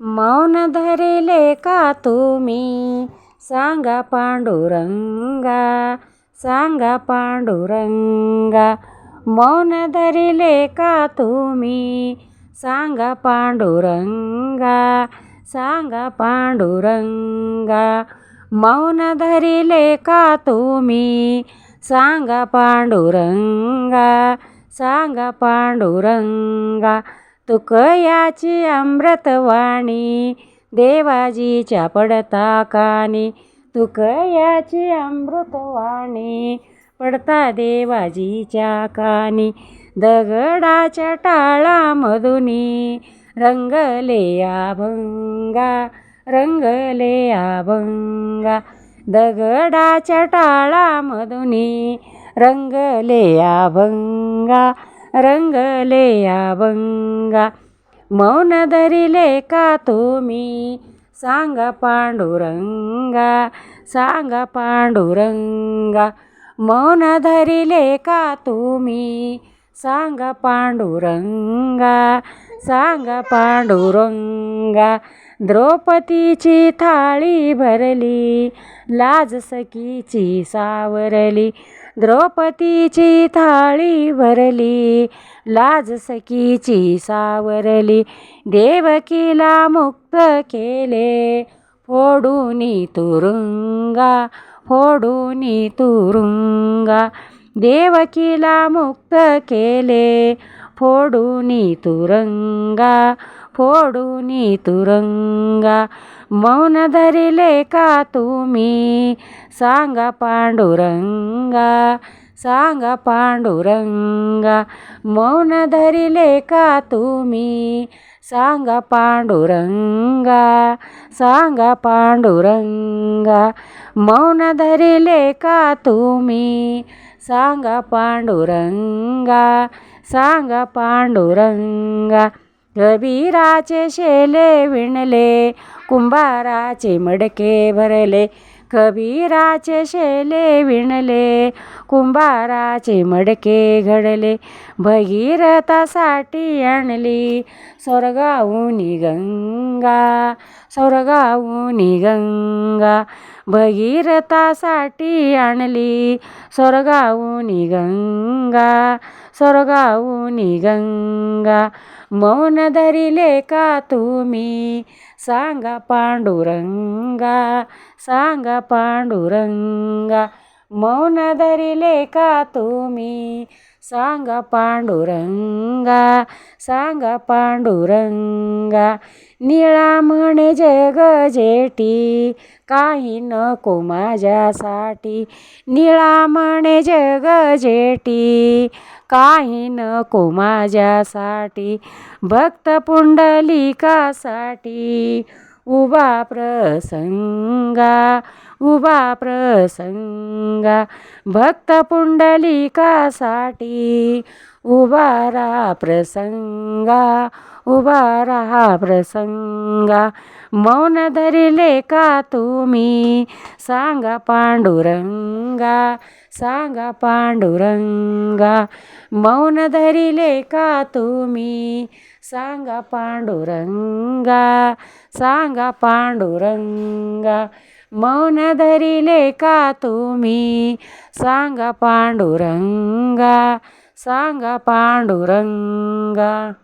मौन धरिले का तुम्ही सांगा पांडुरंगा, सांगा पांडुरंगा. मौन धरिले का तुम्ही सांगा पांडुरंगा, सांगा पांडुरंगा. मौन धरिले का तुम्ही सांगा पांडुरंगा, सांगा पांडुरंगा. तुकयाची अमृतवाणी देवाजीच्या पडता कानी, तुकयाची अमृतवाणी पडता देवाजीच्या कानी. दगडाच्या टाळामधुनी रंगले अभंगा, रंगले अभंगा. दगडाच्या टाळामधुनी रंगले अभंगा, रंगले अभंगा. मौन धरिले का तुम्ही सांगा पांडुरंगा, सांगा पांडुरंगा. मौन धरिले का तुम्ही सांगा पांडुरंगा, सांगा पांडुरंगा. द्रौपदीची थाळी भरली लाज सखीची सावरली, द्रौपदीची थाळी भरली लाज सखीची सावरली. देवकीला मुक्त केले फोडूनी तुरुंगा, फोडूनी तुरुंगा. देवकीला मुक्त केले फोडूनी तुरुंगा, फोडूनी तुरुंगा. मौन धरिले का तुम्ही सांगा पांडुरंगा, सांगा पांडुरंगा. मौन धरिले का तुम्ही सांगा पांडुरंगा, सांगा पांडुरंगा. मौन धरिले का तुम्ही सांगा पांडुरंगा, सांगा पांडुरंगा. कबीराचे शेले विणले कुंभाराचे मडके भरले, कबीराचे शेले विणले कुंभाराचे मडके घडले. भगीरथासाठी आणली स्वर्गाहूनी गंगा, स्वर्गाहूनी गंगा. भगीरथासाठी आणली स्वर्गाहूनी गंगा, स्वर्गाहूनी गंगा. मौन धरिले का तुम्ही सांगा पांडुरंगा, सांगा पांडुरंगा. मौन धरिले का तुम्ही सांगा पांडुरंगा, सांगा पांडुरंगा. निळा म्हणे जग जेठी काही नको माझ्यासाठी, निळा म्हणे जग जेठी काही नको माझ्यासाठी. भक्त पुंडलिकासाठी उभा प्रसंगा, उभा प्रसंगा. भक्त पुंडलिकासाठी उभा राहा प्रसंगा, उभा राहा प्रसंगा. मौन धरिले का तुम्ही सांगा पांडुरंगा, सांगा पांडुरंगा. मौन धरिले का तुम्ही सांगा पांडुरंगा, सांगा पांडुरंगा. मौन धरिले का तुम्ही सांगा पांडुरंगा, सांगा पांडुरंगा.